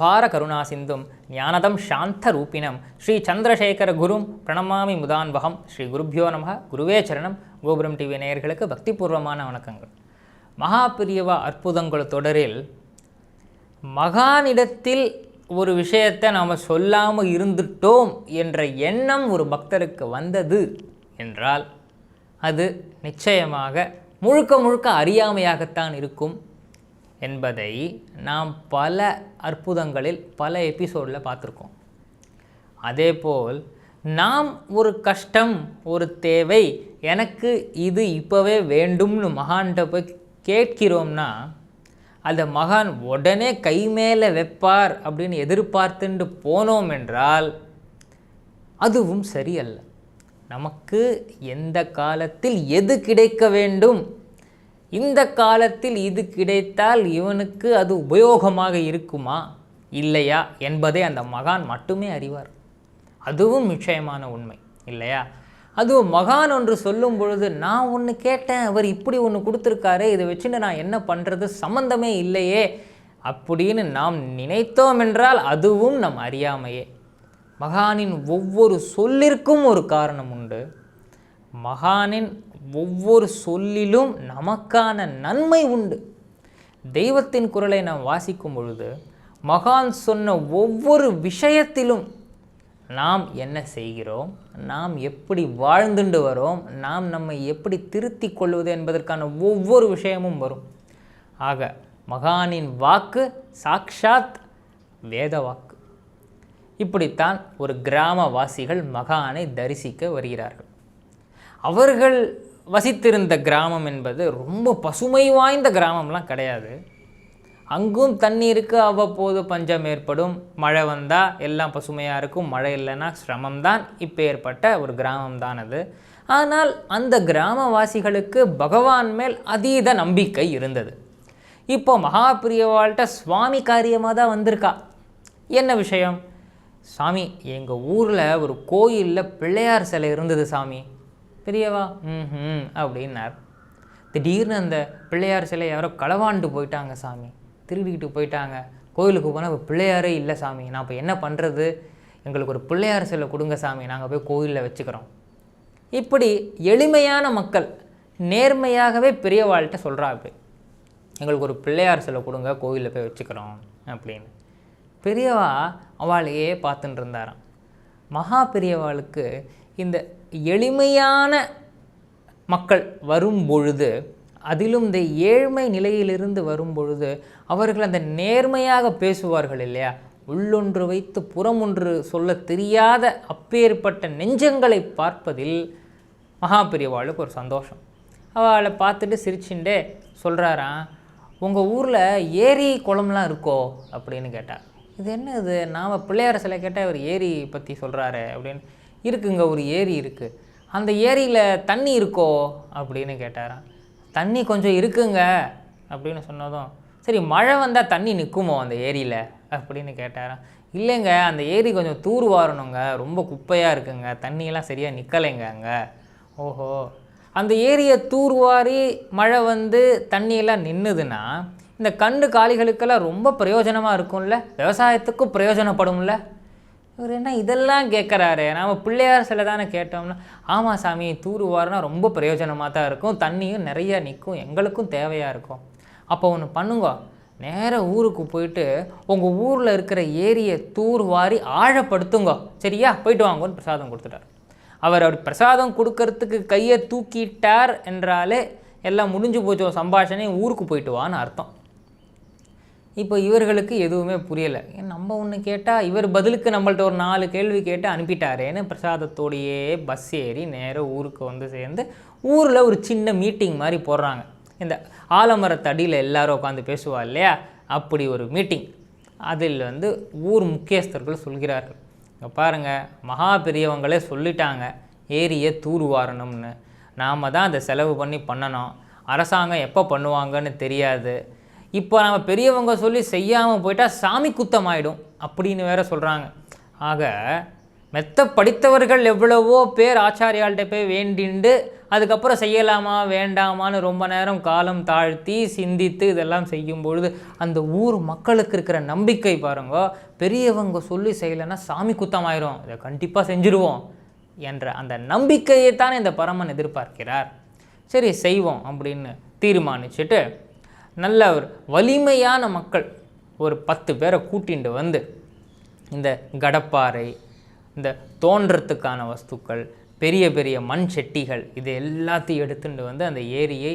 அபார கருணா சிந்தும் ஞானதம் சாந்த ரூபிணம் ஸ்ரீ சந்திரசேகர குரும் பிரணமாமி முதான்வகம். ஸ்ரீ குருப்யோ நமக. குருவே சரணம். கோபுரம் டிவி நேயர்களுக்கு பக்திபூர்வமான வணக்கங்கள். மகாபிரியவா அற்புதங்கள் தொடரில் மகானிடத்தில் ஒரு விஷயத்தை நாம் சொல்லாமல் இருந்துட்டோம் என்ற எண்ணம் ஒரு பக்தருக்கு வந்தது என்றால் அது நிச்சயமாக முழுக்க முழுக்க அறியாமையாகத்தான் இருக்கும் என்பதை நாம் பல அற்புதங்களில் பல எபிசோடில் பார்த்துருக்கோம். அதேபோல் நாம் ஒரு கஷ்டம், ஒரு தேவை, எனக்கு இது இப்போவே வேண்டும்னு மகான்கிட்ட போய் கேட்கிறோம்னா அந்த மகான் உடனே கை மேலே வைப்பார் அப்படின்னு எதிர்பார்த்துட்டு போனோம் என்றால் அதுவும் சரியல்ல. நமக்கு எந்த காலத்தில் எது கிடைக்க வேண்டும், இந்த காலத்தில் இது கிடைத்தால் இவனுக்கு அது உபயோகமாக இருக்குமா இல்லையா என்பதை அந்த மகான் மட்டுமே அறிவார். அதுவும் நிச்சயமான உண்மை இல்லையா? அதுவும் மகான் ஒன்று சொல்லும் பொழுது நான் ஒன்று கேட்டேன், அவர் இப்படி ஒன்று கொடுத்துருக்காரு, இதை வச்சுன்னு நான் என்ன பண்ணுறது, சம்பந்தமே இல்லையே அப்படின்னு நாம் நினைத்தோம் என்றால் அதுவும் நம் அறியாமையே. மகானின் ஒவ்வொரு சொல்லிற்கும் ஒரு காரணம் உண்டு. மகானின் ஒவ்வொரு சொல்லிலும் நமக்கான நன்மை உண்டு. தெய்வத்தின் குரலை நாம் வாசிக்கும் பொழுது மகான் சொன்ன ஒவ்வொரு விஷயத்திலும் நாம் என்ன செய்கிறோம், நாம் எப்படி வாழ்ந்துண்டு வரோம், நாம் நம்மை எப்படி திருத்தி கொள்வது என்பதற்கான ஒவ்வொரு விஷயமும் வரும். ஆக மகானின் வாக்கு சாக்ஷாத் வேத வாக்கு. இப்படித்தான் ஒரு கிராமவாசிகள் மகானை தரிசிக்க வருகிறார்கள். அவர்கள் வசித்திருந்த கிராமம் என்பது ரொம்ப பசுமை வாய்ந்த கிராமம்லாம் கிடையாது. அங்கும் தண்ணீருக்கு அவ்வப்போது பஞ்சம் ஏற்படும். மழை வந்தால் எல்லாம் பசுமையாக இருக்கும், மழை இல்லைன்னா சிரமம்தான். இப்போ ஏற்பட்ட ஒரு கிராமம்தான் அது. ஆனால் அந்த கிராமவாசிகளுக்கு பகவான் மேல் அதீத நம்பிக்கை இருந்தது. இப்போ மகாபிரியவாள்கிட்ட சுவாமி காரியமாக தான் வந்திருக்கா. என்ன விஷயம்? சாமி, எங்கள் ஊரில் ஒரு கோயிலில் பிள்ளையார் சிலை இருந்தது சாமி. பெரியவா அப்படின்னார். திடீர்னு அந்த பிள்ளையார் சிலை யாரோ களவாண்டு போயிட்டாங்க சாமி, திருடிக்கிட்டு போயிட்டாங்க. கோயிலுக்கு போனால் இப்போ பிள்ளையாரே இல்லை சாமி, நான் இப்போ என்ன பண்ணுறது, எங்களுக்கு ஒரு பிள்ளையார் சிலை கொடுங்க சாமி, நாங்கள் போய் கோயிலில் வச்சுக்கிறோம். இப்படி எளிமையான மக்கள் நேர்மையாகவே பெரியவாள்கிட்ட சொல்கிறா, இப்படி எங்களுக்கு ஒரு பிள்ளையார் சிலை கொடுங்க, கோயிலில் போய் வச்சுக்கிறோம் அப்படின்னு. பெரியவா அவளையே பார்த்துட்டு இருந்தாராம். மகா பெரியவாளுக்கு இந்த எளிமையான மக்கள் வரும் பொழுது, அதிலும் இந்த ஏழ்மை நிலையிலிருந்து வரும் பொழுது அவர்கள் அந்த நேர்மையாக பேசுவார்கள் இல்லையா, உள்ளொன்று வைத்து புறமொன்று சொல்ல தெரியாத அப்பேற்பட்ட நெஞ்சங்களை பார்ப்பதில் மகாபெரியவாளுக்கு ஒரு சந்தோஷம். அவளை பார்த்துட்டு சிரிச்சுட்டே சொல்கிறாராம், உங்கள் ஊரில் ஏரி குளம்லாம் இருக்கோ அப்படின்னு கேட்டார். இது என்ன இது, நாம் பிள்ளையார் சிலை கேட்டால் அவர் ஏரி பற்றி சொல்கிறாரு அப்படின்னு. இருக்குங்க, ஒரு ஏரி இருக்குது. அந்த ஏரியில் தண்ணி இருக்கோ அப்படின்னு கேட்டாராம். தண்ணி கொஞ்சம் இருக்குங்க அப்படின்னு சொன்னதும், சரி மழை வந்தால் தண்ணி நிற்குமோ அந்த ஏரியில் அப்படின்னு கேட்டாராம். இல்லைங்க, அந்த ஏரி கொஞ்சம் தூர் வாரணுங்க, ரொம்ப குப்பையாக இருக்குங்க, தண்ணியெல்லாம் சரியாக நிற்கலைங்க அங்கே. ஓஹோ, அந்த ஏரியை தூர்வாரி மழை வந்து தண்ணியெல்லாம் நின்றுதுன்னா இந்த கண்டு காளிகளுக்கெல்லாம் ரொம்ப பிரயோஜனமாக இருக்கும்ல, விவசாயத்துக்கும் பிரயோஜனப்படும்ல. இவர் என்ன இதெல்லாம் கேட்குறாரு, நாம் பிள்ளையார் சிலை தானே கேட்டோம்னா, ஆமாம் சாமி, தூர்வாரினா ரொம்ப பிரயோஜனமாக தான் இருக்கும், தண்ணியும் நிறையா நிற்கும், எங்களுக்கும் தேவையாக இருக்கும். அப்போ ஒன்று பண்ணுங்க, நேராக ஊருக்கு போயிட்டு உங்கள் ஊரில் இருக்கிற ஏரியை தூர்வாரி ஆழப்படுத்துங்க, சரியா, போயிட்டு வாங்கன்னு பிரசாதம் கொடுத்துட்டார். அவர் அப்படி பிரசாதம் கொடுக்கறதுக்கு கையை தூக்கிட்டார் என்றாலே எல்லாம் முடிஞ்சு போச்சோ சம்பாஷணை, ஊருக்கு போயிட்டு வான்னு அர்த்தம். இப்போ இவர்களுக்கு எதுவுமே புரியலை. நம்ம ஒன்று கேட்டால் இவர் பதிலுக்கு நம்மள்ட்ட ஒரு 4 கேள்வி கேட்டு அனுப்பிட்டாரேன்னு பிரசாதத்தோடையே பஸ் ஏறி நேராக ஊருக்கு வந்து சேர்ந்து ஊரில் ஒரு சின்ன மீட்டிங் மாதிரி போடுறாங்க. இந்த ஆலமரத்தடியில் எல்லோரும் உட்காந்து பேசுவா இல்லையா, அப்படி ஒரு மீட்டிங். அதில் வந்து ஊர் முக்கியஸ்தர்கள் சொல்கிறார்கள், இங்கே பாருங்கள், மகா பெரியவங்களே சொல்லிட்டாங்க ஏரியை தூர்வாரணும்னு, நாம் தான் அதை செலவு பண்ணணும், அரசாங்கம் எப்போ பண்ணுவாங்கன்னு தெரியாது, இப்போ நம்ம பெரியவங்க சொல்லி செய்யாமல் போயிட்டால் சாமி குத்தம் ஆகிடும் அப்படின்னு வேற சொல்கிறாங்க. ஆக மெத்த படித்தவர்கள் எவ்வளவோ பேர் ஆச்சாரியால்கிட்ட போய் வேண்டிண்டு அதுக்கப்புறம் செய்யலாமா வேண்டாமான்னு ரொம்ப நேரம் காலம் தாழ்த்தி சிந்தித்து இதெல்லாம் செய்யும் பொழுது அந்த ஊர் மக்களுக்கு இருக்கிற நம்பிக்கை பாருங்க, பெரியவங்க சொல்லி செய்யலைன்னா சாமி குத்தமாயிரும், இதை கண்டிப்பாக செஞ்சுருவோம் என்ற அந்த நம்பிக்கையை தான் இந்த பரமன் எதிர்பார்க்கிறார். சரி செய்வோம் அப்படின்னு தீர்மானிச்சுட்டு நல்ல ஒரு வலிமையான மக்கள் ஒரு 10 பேரை கூட்டிட்டு வந்து இந்த கடப்பாறை, இந்த தோன்றத்துக்கான வஸ்துக்கள், பெரிய பெரிய மண் செட்டிகள் இது எல்லாத்தையும் எடுத்துட்டு வந்து அந்த ஏரியை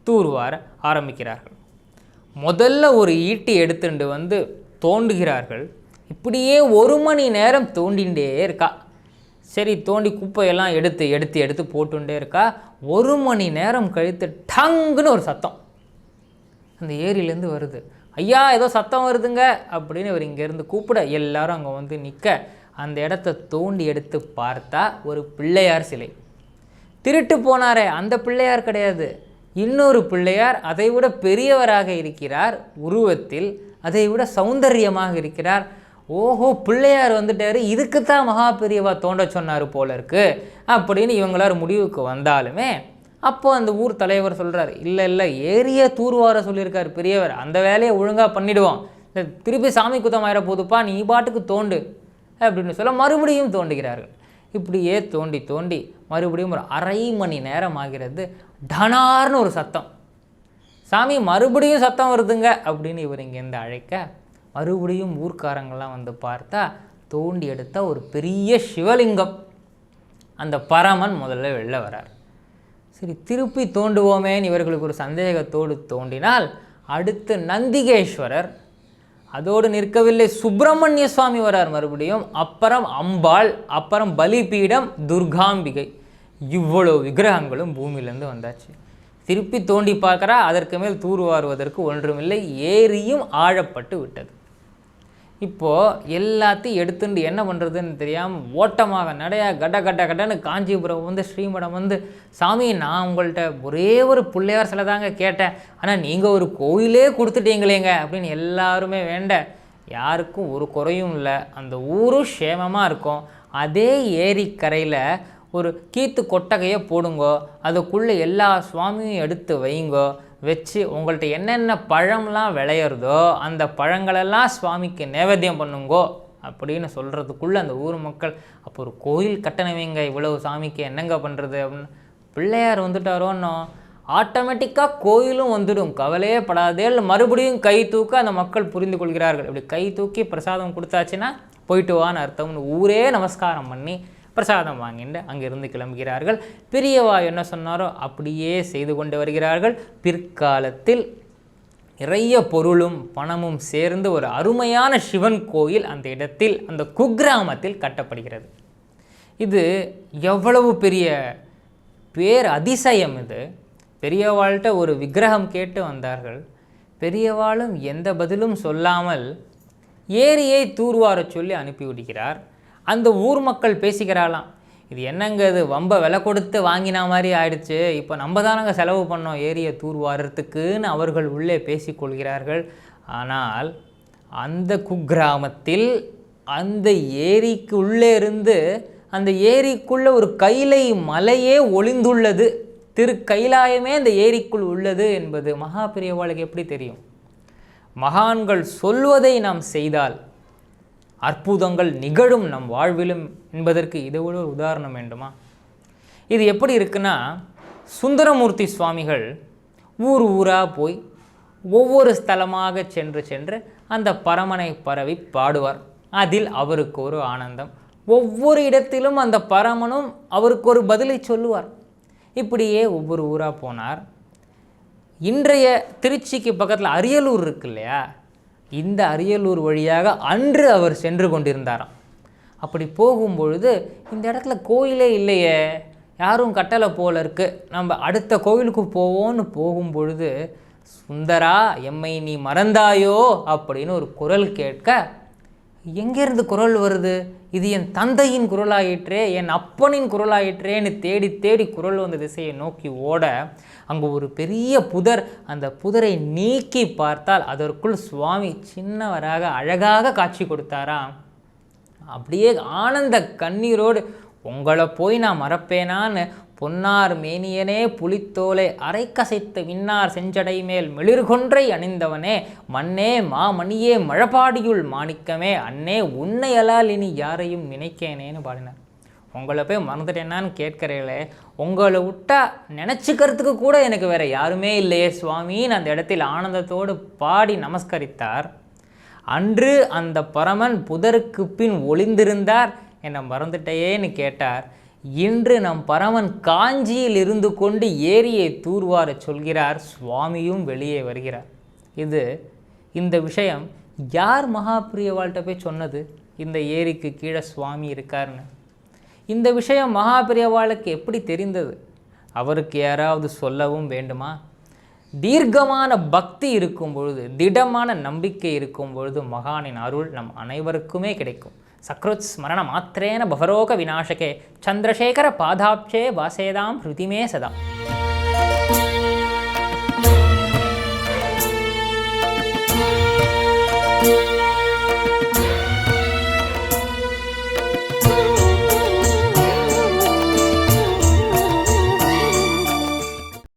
தூர்வார ஆரம்பிக்கிறார்கள். முதல்ல ஒரு ஈட்டி எடுத்துட்டு வந்து தோண்டுகிறார்கள். இப்படியே 1 மணி நேரம் தோண்டிகிட்டே இருக்கா. சரி தோண்டி குப்பையெல்லாம் எடுத்து எடுத்து எடுத்து போட்டுட்டே இருக்கா. 1 மணி நேரம் கழித்து டங்குன்னு ஒரு சத்தம் அந்த ஏரியிலேருந்து வருது. ஐயா ஏதோ சத்தம் வருதுங்க அப்படின்னு இவர் இங்கேருந்து கூப்பிட எல்லாரும் அங்கே வந்து நிற்க அந்த இடத்த தோண்டி எடுத்து பார்த்தா ஒரு பிள்ளையார் சிலை. திருட்டு போனாரே அந்த பிள்ளையார் கிடையாது, இன்னொரு பிள்ளையார், அதை விட பெரியவராக இருக்கிறார் உருவத்தில், அதை விட சௌந்தரியமாக இருக்கிறார். ஓஹோ பிள்ளையார் வந்துட்டார், இதுக்குத்தான் மகா பெரியவா தோண்ட சொன்னார் போல இருக்கு அப்படின்னு இவங்களார் முடிவுக்கு வந்தாலுமே அப்போது அந்த ஊர் தலைவர் சொல்கிறார், இல்லை இல்லை ஏரியை தூர்வார சொல்லியிருக்கார் பெரியவர், அந்த வேலையை ஒழுங்காக பண்ணிவிடுவோம், திருப்பி சாமி குத்தம் ஆயிட போதுப்பா நீ பாட்டுக்கு தோண்டு அப்படின்னு சொல்ல மறுபடியும் தோண்டுகிறார்கள். இப்படியே தோண்டி தோண்டி மறுபடியும் ஒரு 1/2 மணி நேரம் ஆகிறது. டனார்னு ஒரு சத்தம். சாமி மறுபடியும் சத்தம் வருதுங்க அப்படின்னு இவர் இங்கேருந்து அழைக்க மறுபடியும் ஊர்க்காரங்கள்லாம் வந்து பார்த்தா தோண்டி எடுத்த ஒரு பெரிய சிவலிங்கம். அந்த பரமன் முதல்ல வெளில வரார். சரி திருப்பி தோண்டுவோமேன்னு இவர்களுக்கு ஒரு சந்தேகத்தோடு தோண்டினால் அடுத்து நந்திகேஸ்வரர், அதோடு நிற்கவில்லை சுப்பிரமணிய சுவாமி வரார் மறுபடியும், அப்புறம் அம்பாள், அப்புறம் பலிபீடம், துர்காம்பிகை, இவ்வளோ விக்கிரகங்களும் பூமியிலேருந்து வந்தாச்சு. திருப்பி தோண்டி பார்க்குறா, அதற்கு மேல் தூர்வாருவதற்கு ஒன்றுமில்லை, ஏரியும் ஆழப்பட்டு விட்டது. இப்போது எல்லாத்தையும் எடுத்துட்டு என்ன பண்ணுறதுன்னு தெரியாமல் ஓட்டமாக நடையா கட கட கடன்னு காஞ்சிபுரம் வந்து ஸ்ரீமடம் வந்து, சாமி நான் உங்கள்கிட்ட ஒரே ஒரு பிள்ளையார் சிலை தாங்க கேட்டேன், ஆனால் நீங்கள் ஒரு கோயிலே கொடுத்துட்டீங்களேங்க அப்படின்னு எல்லாருமே வேண்ட, யாருக்கும் ஒரு குறையும் இல்லை, அந்த ஊரும் க்ஷேமமாக இருக்கும். அதே ஏரிக்கரையில் ஒரு கீத்து கொட்டகையை போடுங்கோ, அதுக்குள்ளே எல்லா சுவாமியும் எடுத்து வைங்கோ, வச்சு உங்கள்கிட்ட என்னென்ன பழம்லாம் விளையிறதோ அந்த பழங்களெல்லாம் சுவாமிக்கு நைவேத்தியம் பண்ணுங்கோ அப்படின்னு சொல்கிறதுக்குள்ளே அந்த ஊர் மக்கள், அப்போ ஒரு கோயில் கட்டணவீங்க, இவ்வளவு சாமிக்கு என்னங்க பண்ணுறது அப்படின்னு, பிள்ளையார் வந்துட்டாரோன்னோ ஆட்டோமேட்டிக்காக கோயிலும் வந்துடும், கவலையே படாதே. மறுபடியும் கை தூக்க அந்த மக்கள் புரிந்து கொள்கிறார்கள். இப்படி கை தூக்கி பிரசாதம் கொடுத்தாச்சுன்னா போயிட்டு வான்னு அர்த்தம்னு ஊரே நமஸ்காரம் பண்ணி பிரசாதம் வாங்கிட்டு அங்கிருந்து கிளம்புகிறார்கள். பெரியவா என்ன சொன்னாரோ அப்படியே செய்து கொண்டு வருகிறார்கள். பிற்காலத்தில் நிறைய பொருளும் பணமும் சேர்ந்து ஒரு அருமையான சிவன் கோயில் அந்த இடத்தில், அந்த குக்கிராமத்தில் கட்டப்படுகிறது. இது எவ்வளவு பெரிய பேர் அதிசயம்! இது பெரியவாள்கிட்ட ஒரு விக்கிரகம் கேட்டு வந்தார்கள். பெரியவாளும் எந்த பதிலும் சொல்லாமல் ஏரியை தூர்வார சொல்லி அனுப்பிவிடுகிறார். அந்த ஊர் மக்கள் பேசிக்கிறாளாம், இது என்னங்க இது வம்ப விலை கொடுத்து வாங்கினா மாதிரி ஆயிடுச்சு, இப்போ நம்ம தானங்க செலவு பண்ணோம் ஏரியை தூர்வாரத்துக்குன்னு அவர்கள் உள்ளே பேசிக்கொள்கிறார்கள். ஆனால் அந்த குக்கிராமத்தில் அந்த ஏரிக்கு உள்ளே இருந்து அந்த ஏரிக்குள்ளே ஒரு கைலை மலையே ஒளிந்துள்ளது, திருக்கைலாயமே அந்த ஏரிக்குள் உள்ளது என்பது மகா பெரியவாளுக்கு எப்படி தெரியும்? மகான்கள் சொல்வதை நாம் செய்தால் அற்புதங்கள் நிகழும் நம் வாழ்விலும் என்பதற்கு இதை விட ஒரு உதாரணம் வேண்டுமா? இது எப்படி இருக்குன்னா, சுந்தரமூர்த்தி சுவாமிகள் ஊர் ஊராக போய் ஒவ்வொரு ஸ்தலமாக சென்று சென்று அந்த பரமனை பரவி பாடுவார். அதில் அவருக்கு ஒரு ஆனந்தம். ஒவ்வொரு இடத்திலும் அந்த பரமனும் அவருக்கு ஒரு பதிலை சொல்லுவார். இப்படியே ஒவ்வொரு ஊராக போனார். இன்றைய திருச்சிக்கு பக்கத்தில் அரியலூர் இருக்கு இல்லையா, இந்த அரியலூர் வழியாக அன்று அவர் சென்று கொண்டிருந்தாராம். அப்படி போகும்பொழுது இந்த இடத்துல கோயிலே இல்லையே, யாரும் கட்டளை போல இருக்கு, நம்ம அடுத்த கோயிலுக்கு போவோன்னு போகும்பொழுது, சுந்தரா எம்மை நீ மறந்தாயோ அப்படின்னு ஒரு குரல் கேட்க, எங்கேருந்து குரல் வருது, இது என் தந்தையின் குரலாயிற்றே, என் அப்பனின் குரலாயிற்றேன்னு தேடி தேடி குரல் வந்த திசையை நோக்கி ஓட, அங்கே ஒரு பெரிய புதர், அந்த புதரை நீக்கி பார்த்தால் அதற்குள் சுவாமி சின்னவராக அழகாக காட்சி கொடுத்தாராம். அப்படியே ஆனந்த கண்ணீரோடு, உங்களை போய் நான் மறப்பேனான்னு பொன்னார் மேனியனே புலித்தோலை அரைக்கசைத்த விண்ணார் செஞ்சடை மேல் மெளிர்கொன்றை அணிந்தவனே, மண்ணே மாமணியே மழபாடியுள் மாணிக்கமே, அன்னே உன்னை அலால் இனி யாரையும் நினைக்கேனேன்னு பாடினார். உங்களை போய் மறந்துட்டேன்னான்னு கேட்கிறீங்களே, உங்களை விட்டா நினச்சிக்கிறதுக்கு கூட எனக்கு வேறு யாருமே இல்லையே சுவாமின்னு அந்த இடத்தில் ஆனந்தத்தோடு பாடி நமஸ்கரித்தார். அன்று அந்த பரமன் புதருக்கு பின் ஒளிந்திருந்தார், என்னை மறந்துட்டேன்னு கேட்டார். இன்று நம் பரமன் காஞ்சியில் இருந்து கொண்டு ஏரியை தூர்வார சொல்கிறார், சுவாமியும் வெளியே வருகிறார். இந்த விஷயம் யார் மகாபிரியவாள்கிட்ட போய் சொன்னது, இந்த ஏரிக்கு கீழே சுவாமி இருக்காருன்னு? இந்த விஷயம் மகாபிரியவாளுக்கு எப்படி தெரிந்தது? அவருக்கு யாராவது சொல்லவும் வேண்டுமா? தீர்க்கமான பக்தி இருக்கும் பொழுது, திடமான நம்பிக்கை இருக்கும் பொழுது மகானின் அருள் நம் அனைவருக்குமே கிடைக்கும். சக்ருத் ஸ்மரண மாத்திரேன பவரோக விநாசகே சந்திரசேகர பாதாப்சே வாசேதாம் ஹிருதிமே சதா.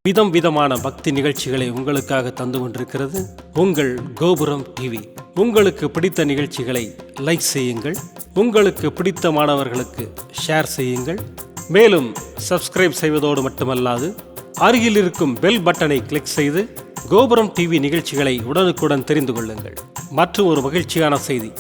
விதம் விதமான பக்தி நிகழ்ச்சிகளை உங்களுக்காக தந்து கொண்டிருக்கிறது உங்கள் கோபுரம் டிவி. உங்களுக்கு பிடித்த நிகழ்ச்சிகளை லைக் செய்யுங்கள், உங்களுக்கு பிடித்த மாணவர்களுக்கு ஷேர் செய்யுங்கள். மேலும் சப்ஸ்கிரைப் செய்வதோடு மட்டுமல்லாது அருகில் இருக்கும் பெல் பட்டனை கிளிக் செய்து கோபுரம் டிவி நிகழ்ச்சிகளை உடனுக்குடன் தெரிந்து கொள்ளுங்கள். மற்றும் ஒரு மகிழ்ச்சியான செய்தி,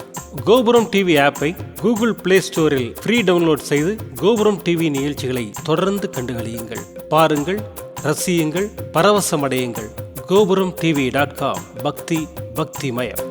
கோபுரம் டிவி ஆப்பை கூகுள் பிளே ஸ்டோரில் ஃப்ரீ டவுன்லோட் செய்து கோபுரம் டிவி நிகழ்ச்சிகளை தொடர்ந்து கண்டுகளியுங்கள். பாருங்கள், ரசியுங்கள், பரவசமடையுங்கள். gopuramtv.com. பக்தி பக்திமயம்.